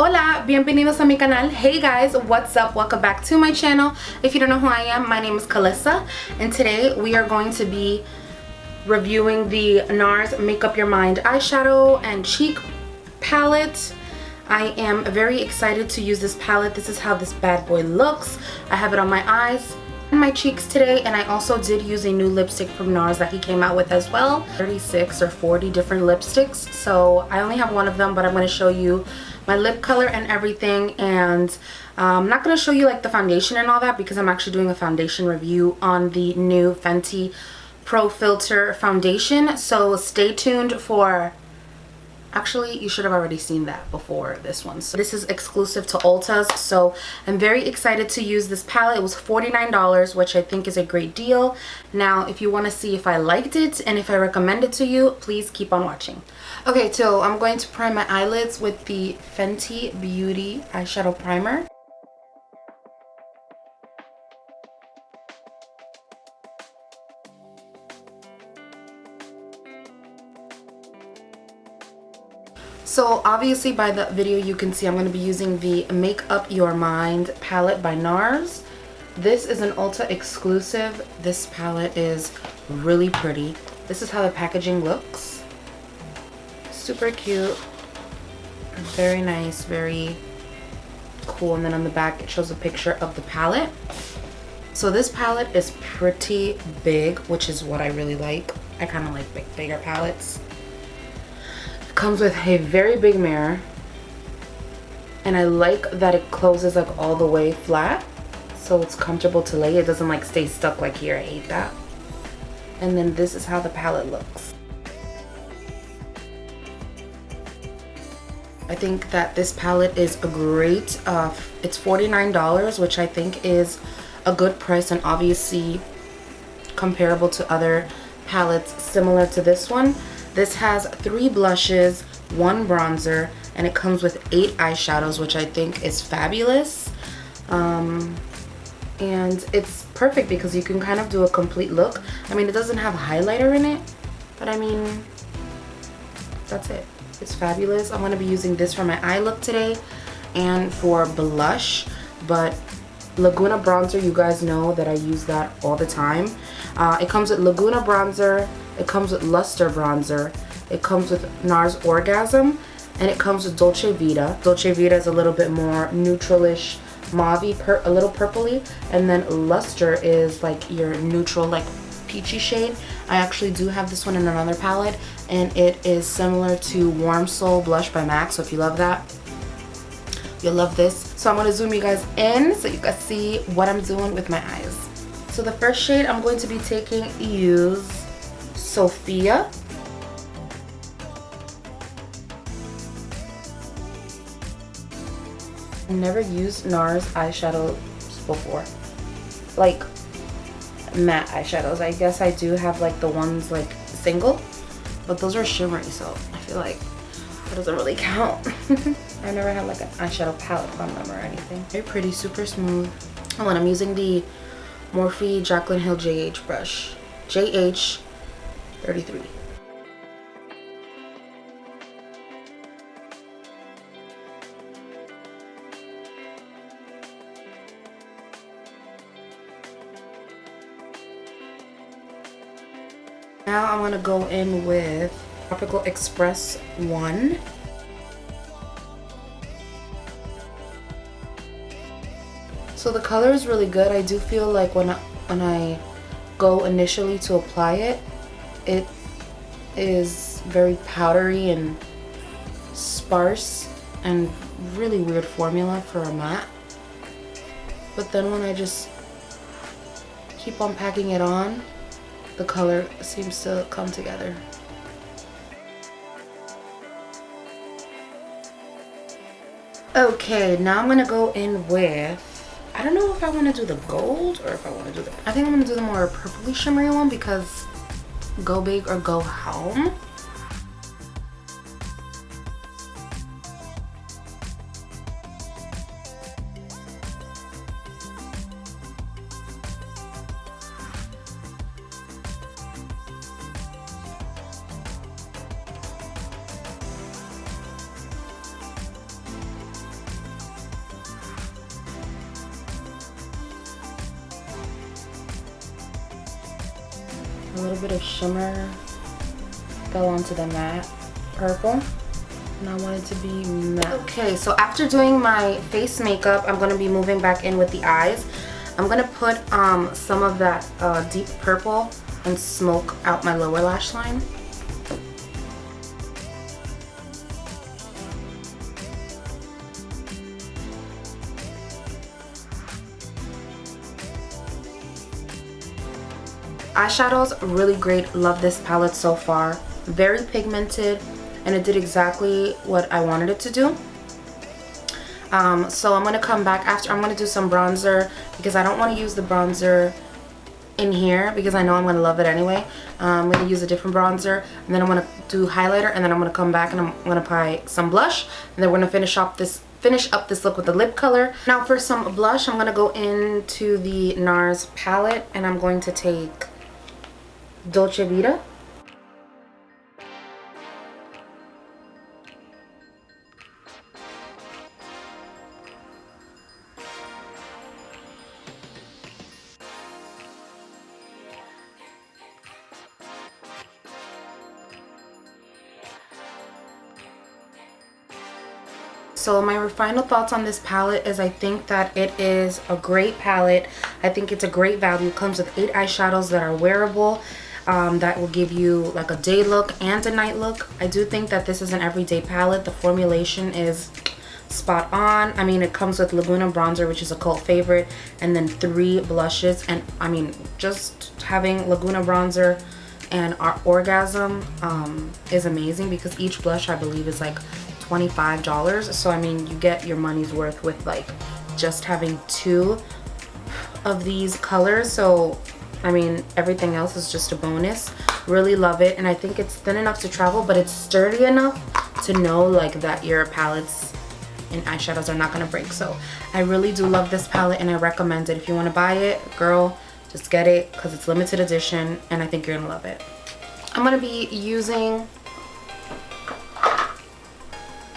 Hola, bienvenidos a mi canal. Hey guys, what's up? Welcome back to my channel. If you don't know who I am, my name is Calissa, and today we are going to be reviewing the Nars Make Up Your Mind eyeshadow and cheek palette. I am very excited to use this palette. This is how this bad boy looks. I have it on my eyes and my cheeks today, and I also did use a new lipstick from Nars that he came out with as well. 36 or 40 different lipsticks, so I only have one of them, but I'm going to show you my lip color and everything. And I'm not going to show you like the foundation and all that because I'm actually doing a foundation review on the new Fenty Pro Filter foundation, so stay tuned for... Actually, you should have already seen that before this one. So this is exclusive to Ulta's, so I'm very excited to use this palette. It was $49, which I think is a great deal. Now, if you want to see if I liked it and if I recommend it to you, please keep on watching. Okay, so I'm going to prime my eyelids with the Fenty Beauty eyeshadow primer. So obviously by the video you can see I'm going to be using the Make Up Your Mind palette by Nars. This is an Ulta exclusive. This palette is really pretty. This is how the packaging looks. Super cute. Very nice, very cool. And then on the back it shows a picture of the palette. So this palette is pretty big, which is what I really like. I kind of like bigger palettes. Comes with a very big mirror, and I like that it closes like all the way flat, so it's comfortable to lay. It doesn't like stay stuck like here. I hate that. And then this is how the palette looks. I think that this palette is a great it's $49, which I think is a good price, and obviously comparable to other palettes similar to this one. This has 3 blushes, 1 bronzer, and it comes with 8 eyeshadows, which I think is fabulous. And it's perfect because you can kind of do a complete look. I mean, it doesn't have highlighter in it, but I mean, that's it. It's fabulous. I'm going to be using this for my eye look today and for blush, but Laguna Bronzer, you guys know that I use that all the time. It comes with Laguna Bronzer, it comes with Luster Bronzer, it comes with Nars Orgasm, and it comes with Dolce Vita. Dolce Vita is a little bit more neutralish, mauve-y, a little purpley, and then Luster is like your neutral, like peachy shade. I actually do have this one in another palette, and it is similar to Warm Soul Blush by MAC, so if you love that, you'll love this. So I'm going to zoom you guys in so you guys see what I'm doing with my eyes. So the first shade I'm going to be taking is Sophia. I've never used NARS eyeshadows before, like matte eyeshadows. I guess I do have like the ones like single, but those are shimmery, so I feel like that doesn't really count. I never had like an eyeshadow palette from them or anything. Very pretty, super smooth. Oh, and I'm using the Morphe Jaclyn Hill JH brush. JH 33. Now I'm gonna go in with Tropical Express 1. So the color is really good. I do feel like when I go initially to apply it, it is very powdery and sparse and really weird formula for a matte. But then when I just keep on packing it on, the color seems to come together. Okay, now I'm gonna go in with, I don't know if I want to do the gold or if I want to do the... I think I'm going to do the more purpley shimmery one because go big or go home. A little bit of shimmer fell onto the matte purple. And I want it to be matte. Okay, so after doing my face makeup, I'm going to be moving back in with the eyes. I'm going to put some of that deep purple and smoke out my lower lash line. Eyeshadows, really great. Love this palette so far. Very pigmented, and it did exactly what I wanted it to do. So I'm going to come back after. I'm going to do some bronzer because I don't want to use the bronzer in here because I know I'm going to love it anyway. I'm going to use a different bronzer, and then I'm going to do highlighter, and then I'm going to come back and I'm going to apply some blush, and then we're going to finish up this look with the lip color. Now for some blush, I'm going to go into the Nars palette, and I'm going to take Dolce Vita. So my final thoughts on this palette is I think that it is a great palette. I think it's a great value. It comes with 8 eyeshadows that are wearable. That will give you like a day look and a night look. I do think that this is an everyday palette. The formulation is spot on. I mean, it comes with Laguna Bronzer, which is a cult favorite, and then 3 blushes. And I mean, just having Laguna Bronzer and our Orgasm is amazing because each blush I believe is like $25. So I mean, you get your money's worth with like just having 2 of these colors. So I mean, everything else is just a bonus. Really love it, and I think it's thin enough to travel, but it's sturdy enough to know like that your palettes and eyeshadows are not gonna break. So I really do love this palette, and I recommend it. If you want to buy it, girl, just get it because it's limited edition, and I think you're gonna love it. I'm gonna be using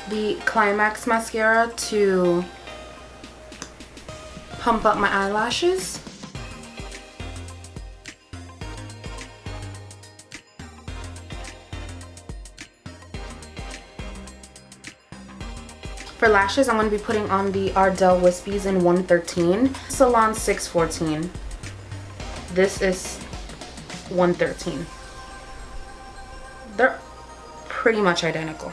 the Climax mascara to pump up my eyelashes. For lashes, I'm going to be putting on the Ardell Wispies in 113, Salon 614. This is 113. They're pretty much identical.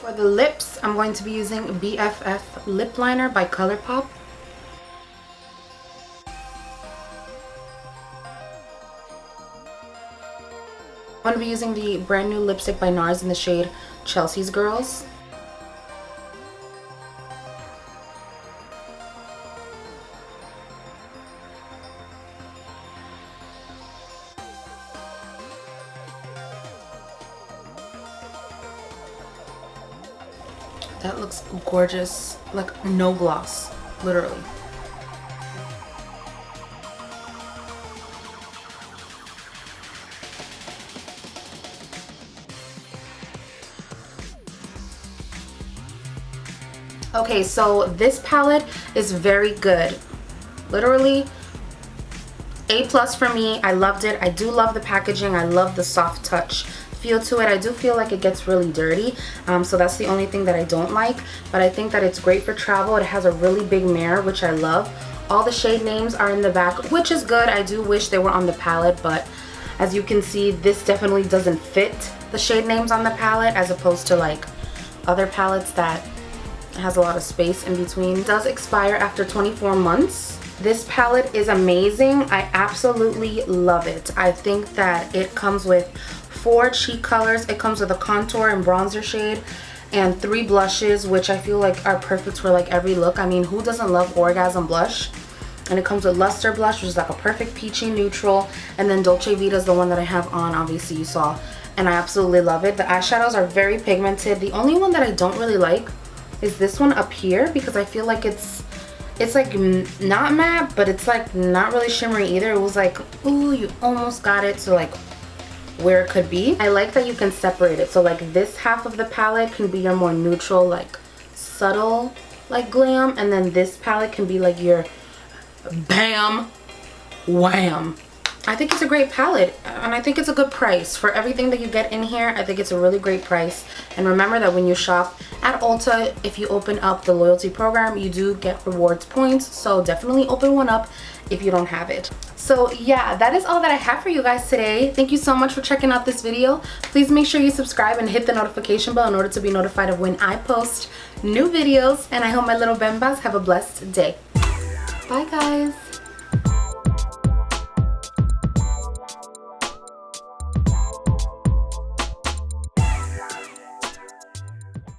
For the lips, I'm going to be using BFF Lip Liner by ColourPop. I'm going to be using the brand new lipstick by Nars in the shade Chelsea's Girls. That looks gorgeous, like no gloss, literally. Okay, so this palette is very good. Literally A+ for me. I loved it. I do love the packaging. I love the soft touch feel to it. I do feel like it gets really dirty, so that's the only thing that I don't like, but I think that it's great for travel. It has a really big mirror, which I love. All the shade names are in the back, which is good. I do wish they were on the palette, but as you can see, this definitely doesn't fit the shade names on the palette as opposed to like other palettes that has a lot of space in between. It does expire after 24 months. This palette is amazing. I absolutely love it. I think that it comes with 4 cheek colors. It comes with a contour and bronzer shade and 3 blushes, which I feel like are perfect for like every look. I mean, who doesn't love Orgasm blush? And it comes with Luster blush, which is like a perfect peachy neutral, and then Dolce Vita is the one that I have on, obviously you saw, and I absolutely love it. The eyeshadows are very pigmented. The only one that I don't really like is this one up here, because I feel like it's like not matte, but it's like not really shimmery either. It was like, ooh, you almost got it to like where it could be. I like that you can separate it, so like this half of the palette can be your more neutral, like subtle like glam, and then this palette can be like your bam wham. I think it's a great palette, and I think it's a good price for everything that you get in here. I think it's a really great price. And remember that when you shop at Ulta, if you open up the loyalty program, you do get rewards points, so definitely open one up if you don't have it. So yeah, that is all that I have for you guys today. Thank you so much for checking out this video. Please make sure you subscribe and hit the notification bell in order to be notified of when I post new videos, and I hope my little Bembas have a blessed day. Bye guys.